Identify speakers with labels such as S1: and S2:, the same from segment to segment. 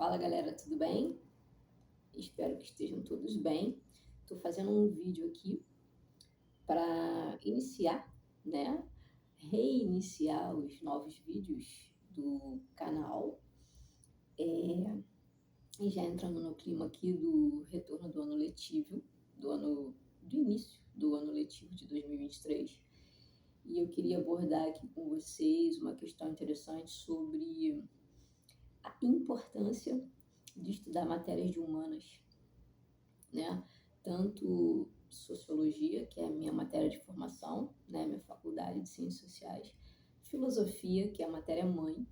S1: Fala galera, tudo bem? Espero que estejam todos bem. Estou fazendo um vídeo aqui para iniciar, né? Reiniciar os novos vídeos do canal. E já entrando no clima aqui do retorno do ano letivo, do início do ano letivo de 2023. E eu queria abordar aqui com vocês uma questão interessante sobre a importância de estudar matérias de humanas, né? Tanto sociologia, que é a minha matéria de formação, né? Minha faculdade de ciências sociais, filosofia, que é a matéria mãe,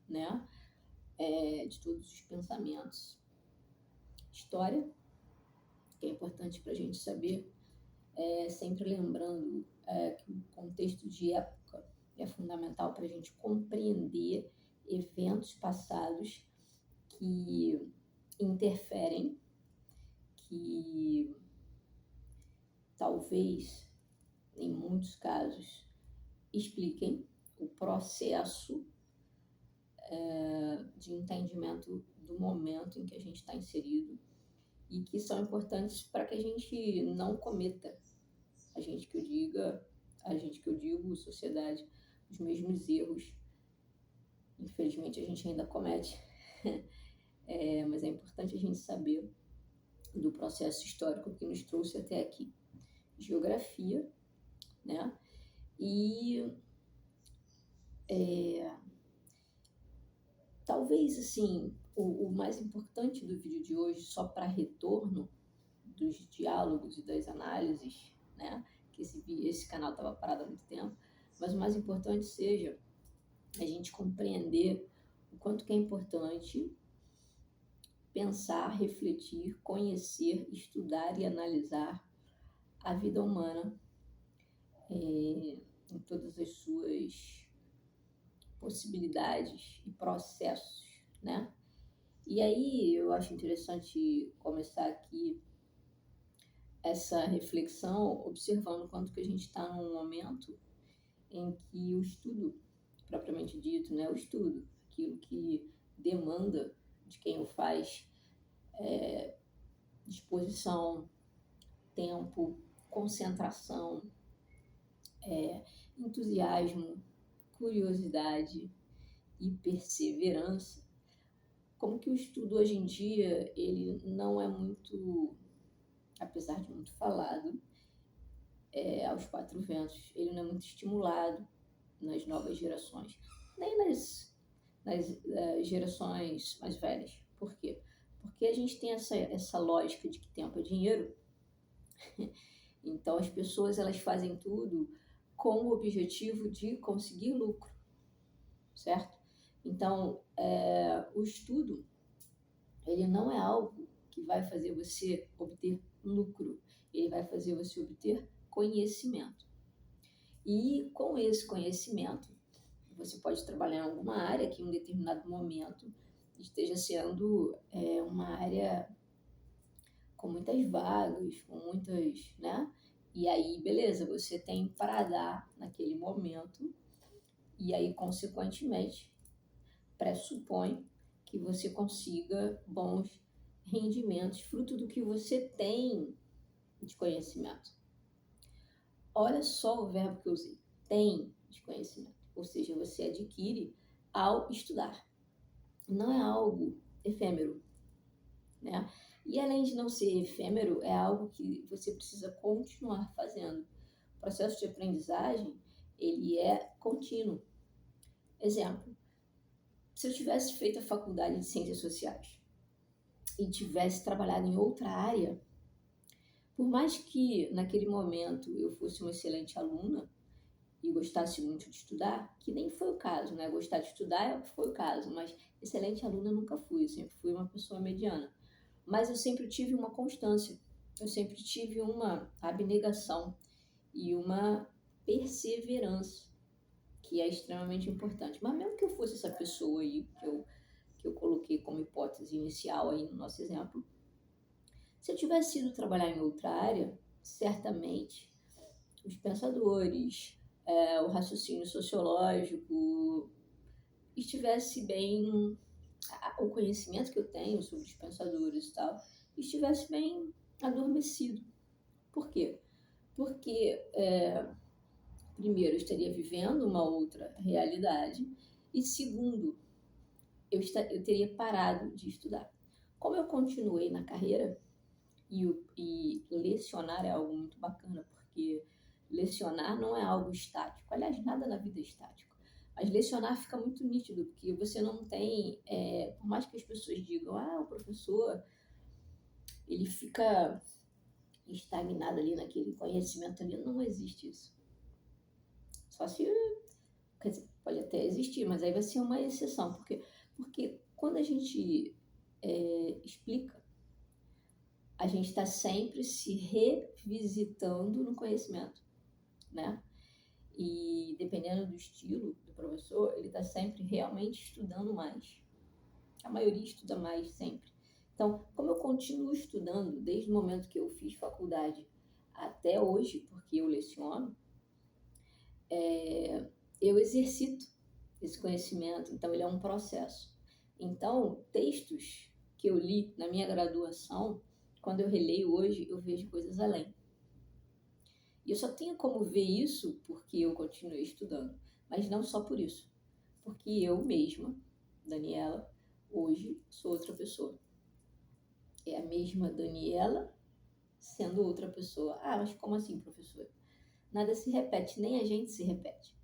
S1: né? De todos os pensamentos, história, que é importante para a gente saber, sempre lembrando que o contexto de época é fundamental para a gente compreender eventos passados que interferem, que talvez, em muitos casos, expliquem o processo de entendimento do momento em que a gente está inserido e que são importantes para que a gente não cometa, a gente que eu digo, sociedade, os mesmos erros. Infelizmente, a gente ainda comete, mas é importante a gente saber do processo histórico que nos trouxe até aqui. Geografia, né? E talvez, assim, o mais importante do vídeo de hoje, só para retorno dos diálogos e das análises, né? Que esse canal estava parado há muito tempo, mas o mais importante seja a gente compreender o quanto que é importante pensar, refletir, conhecer, estudar e analisar a vida humana em todas as suas possibilidades e processos, né? E aí eu acho interessante começar aqui essa reflexão observando quanto que a gente está num momento em que o estudo, propriamente dito, né? O estudo, aquilo que demanda de quem o faz, disposição, tempo, concentração, entusiasmo, curiosidade e perseverança. Como que o estudo hoje em dia, ele não é muito, apesar de muito falado, aos quatro ventos, ele não é muito estimulado nas novas gerações, nem nas gerações mais velhas. Por quê? Porque a gente tem essa lógica de que tempo é dinheiro. Então as pessoas elas fazem tudo com o objetivo de conseguir lucro, certo? Então o estudo ele não é algo que vai fazer você obter lucro, ele vai fazer você obter conhecimento. E com esse conhecimento você pode trabalhar em alguma área que em um determinado momento esteja sendo uma área com muitas vagas, com muitas, né? E aí, beleza, você tem para dar naquele momento e aí, consequentemente, pressupõe que você consiga bons rendimentos, fruto do que você tem de conhecimento. Olha só o verbo que eu usei, tem de conhecimento, ou seja, você adquire ao estudar. Não é algo efêmero, né? E além de não ser efêmero, é algo que você precisa continuar fazendo. O processo de aprendizagem, ele é contínuo. Exemplo, se eu tivesse feito a faculdade de Ciências Sociais e tivesse trabalhado em outra área, por mais que naquele momento eu fosse uma excelente aluna e gostasse muito de estudar, que nem foi o caso, né? Gostar de estudar foi o caso, mas excelente aluna eu nunca fui, eu sempre fui uma pessoa mediana. Mas eu sempre tive uma constância, eu sempre tive uma abnegação e uma perseverança, que é extremamente importante. Mas mesmo que eu fosse essa pessoa aí, que eu coloquei como hipótese inicial aí no nosso exemplo, se eu tivesse ido trabalhar em outra área, certamente os pensadores, o raciocínio sociológico estivesse bem o conhecimento que eu tenho sobre os pensadores e tal estivesse bem adormecido. Por quê? Porque, primeiro, eu estaria vivendo uma outra realidade, e segundo, eu teria parado de estudar. Como eu continuei na carreira, e lecionar é algo muito bacana, porque lecionar não é algo estático. Aliás, nada na vida é estático. Mas lecionar fica muito nítido, porque você não tem, por mais que as pessoas digam, o professor, ele fica estagnado ali naquele conhecimento ali, não existe isso. Só se, quer dizer, pode até existir, mas aí vai ser uma exceção, porque quando a gente explica, a gente está sempre se revisitando no conhecimento, né? E dependendo do estilo do professor, ele está sempre realmente estudando mais. A maioria estuda mais sempre. Então, como eu continuo estudando desde o momento que eu fiz faculdade até hoje, porque eu leciono, eu exercito esse conhecimento, então ele é um processo. Então, textos que eu li na minha graduação, quando eu releio hoje, eu vejo coisas além. E eu só tenho como ver isso porque eu continuei estudando, mas não só por isso, porque eu mesma, Daniela, hoje sou outra pessoa. É a mesma Daniela sendo outra pessoa. Mas como assim, professora? Nada se repete, nem a gente se repete.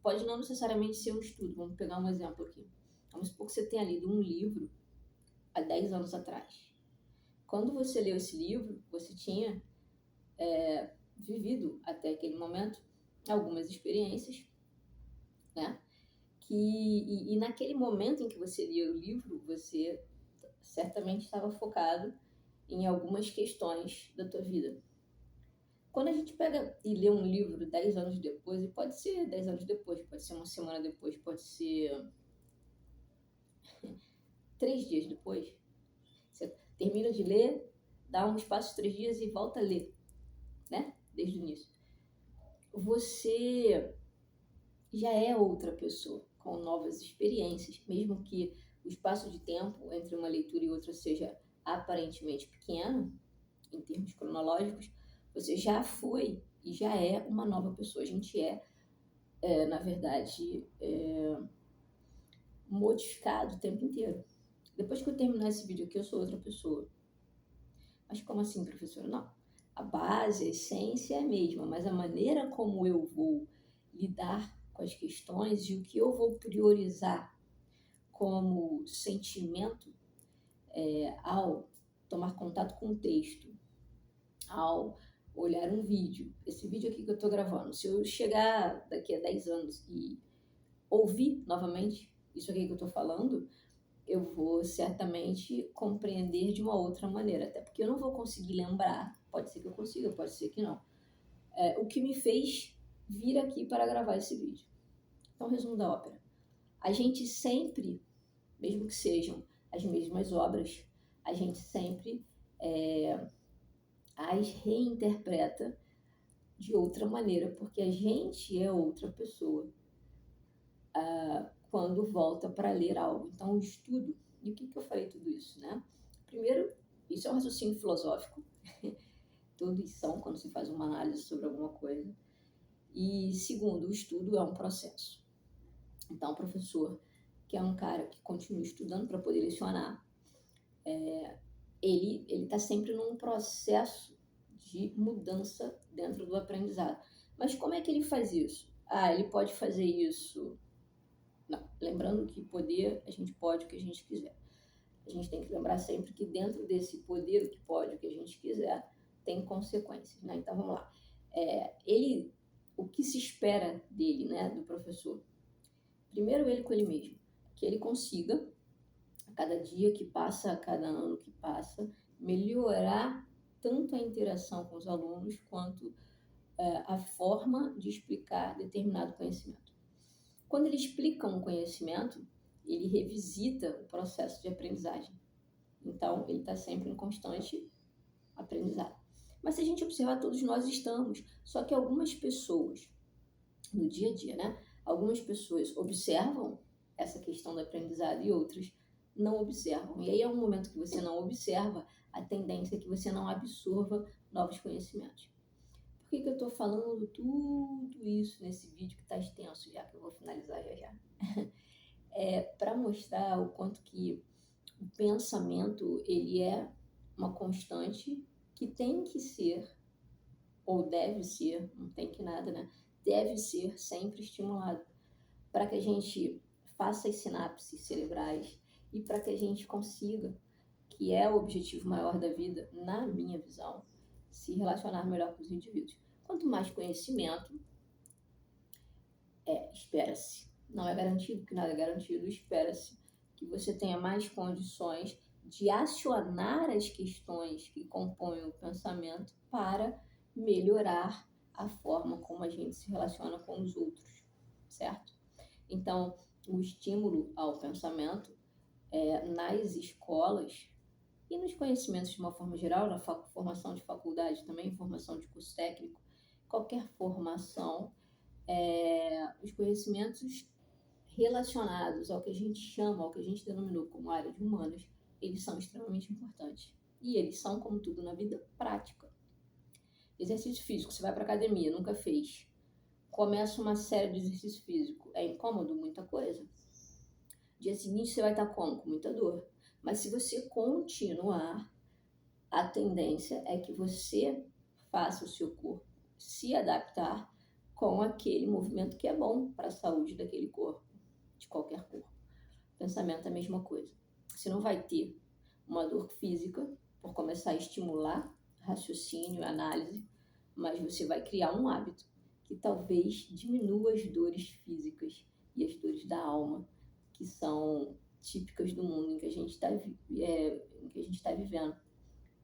S1: Pode não necessariamente ser um estudo, vamos pegar um exemplo aqui. Vamos supor que você tenha lido um livro há 10 anos atrás. Quando você leu esse livro, você tinha vivido até aquele momento algumas experiências, né? E naquele momento em que você lia o livro, você certamente estava focado em algumas questões da tua vida. Quando a gente pega e lê um livro 10 anos depois, e pode ser 10 anos depois, pode ser uma semana depois, pode ser 3 dias depois, você termina de ler, dá um espaço de 3 dias e volta a ler, né? Desde o início. Você já é outra pessoa, com novas experiências, mesmo que o espaço de tempo entre uma leitura e outra seja aparentemente pequeno, em termos cronológicos, você já foi e já é uma nova pessoa. A gente na verdade, modificado o tempo inteiro. Depois que eu terminar esse vídeo aqui, eu sou outra pessoa. Mas como assim, professora? Não. A base, a essência é a mesma, mas a maneira como eu vou lidar com as questões e o que eu vou priorizar como sentimento ao tomar contato com o texto, ao olhar um vídeo. Esse vídeo aqui que eu estou gravando, se eu chegar daqui a 10 anos e ouvir novamente isso aqui que eu estou falando, eu vou certamente compreender de uma outra maneira, até porque eu não vou conseguir lembrar, pode ser que eu consiga, pode ser que não, o que me fez vir aqui para gravar esse vídeo. Então, resumo da ópera. A gente sempre, mesmo que sejam as mesmas obras, a gente sempre as reinterpreta de outra maneira, porque a gente é outra pessoa quando volta para ler algo. Então, o estudo, e o que eu falei tudo isso, né? Primeiro, isso é um raciocínio filosófico, todos são quando se faz uma análise sobre alguma coisa. E segundo, o estudo é um processo. Então, o professor, que é um cara que continua estudando para poder lecionar, ele está sempre num processo de mudança dentro do aprendizado. Mas como é que ele faz isso? Ele pode fazer isso... Não, lembrando que poder, a gente pode o que a gente quiser. A gente tem que lembrar sempre que dentro desse poder, o que pode, o que a gente quiser, tem consequências, né? Então, vamos lá. O que se espera dele, né, do professor? Primeiro, ele com ele mesmo. Que ele consiga, a cada dia que passa, a cada ano que passa, melhorar tanto a interação com os alunos, quanto a forma de explicar determinado conhecimento. Quando ele explica um conhecimento, ele revisita o processo de aprendizagem. Então, ele está sempre em constante aprendizado. Mas se a gente observar, todos nós estamos. Só que algumas pessoas, no dia a dia, né? Algumas pessoas observam essa questão do aprendizado e outras não observam. E aí é um momento que você não observa, a tendência é que você não absorva novos conhecimentos. Por que eu estou falando tudo isso nesse vídeo que está extenso, já que eu vou finalizar já? É para mostrar o quanto que o pensamento ele é uma constante que tem que ser, ou deve ser, não tem que nada, né? Deve ser sempre estimulado para que a gente faça as sinapses cerebrais e para que a gente consiga, que é o objetivo maior da vida, na minha visão, se relacionar melhor com os indivíduos. Quanto mais conhecimento, espera-se, não é garantido, que nada é garantido, espera-se que você tenha mais condições de acionar as questões que compõem o pensamento para melhorar a forma como a gente se relaciona com os outros, certo? Então, o estímulo ao pensamento nas escolas e nos conhecimentos de uma forma geral, na formação de faculdade também, formação de curso técnico, qualquer formação, os conhecimentos relacionados ao que a gente chama, ao que a gente denominou como área de humanas, eles são extremamente importantes. E eles são, como tudo na vida, prática. Exercício físico, você vai para academia, nunca fez. Começa uma série de exercício físico, é incômodo, muita coisa. Dia seguinte você vai estar como? Com muita dor. Mas se você continuar, a tendência é que você faça o seu corpo se adaptar com aquele movimento que é bom para a saúde daquele corpo, de qualquer corpo. Pensamento é a mesma coisa. Você não vai ter uma dor física por começar a estimular raciocínio e análise, mas você vai criar um hábito que talvez diminua as dores físicas e as dores da alma, que são típicas do mundo em que a gente está vivendo.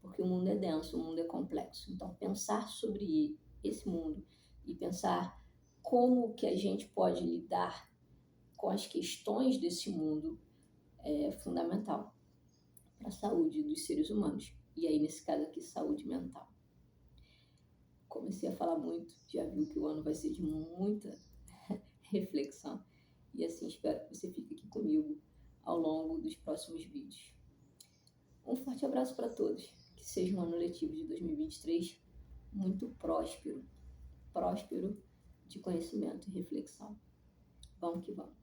S1: Porque o mundo é denso, o mundo é complexo. Então, pensar sobre esse mundo e pensar como que a gente pode lidar com as questões desse mundo é fundamental para a saúde dos seres humanos. E aí, nesse caso aqui, saúde mental. Comecei a falar muito, já viu que o ano vai ser de muita reflexão. E assim, espero que você fique aqui comigo ao longo dos próximos vídeos. Um forte abraço para todos. Que seja um ano letivo de 2023 muito próspero de conhecimento e reflexão. Vamos que vamos.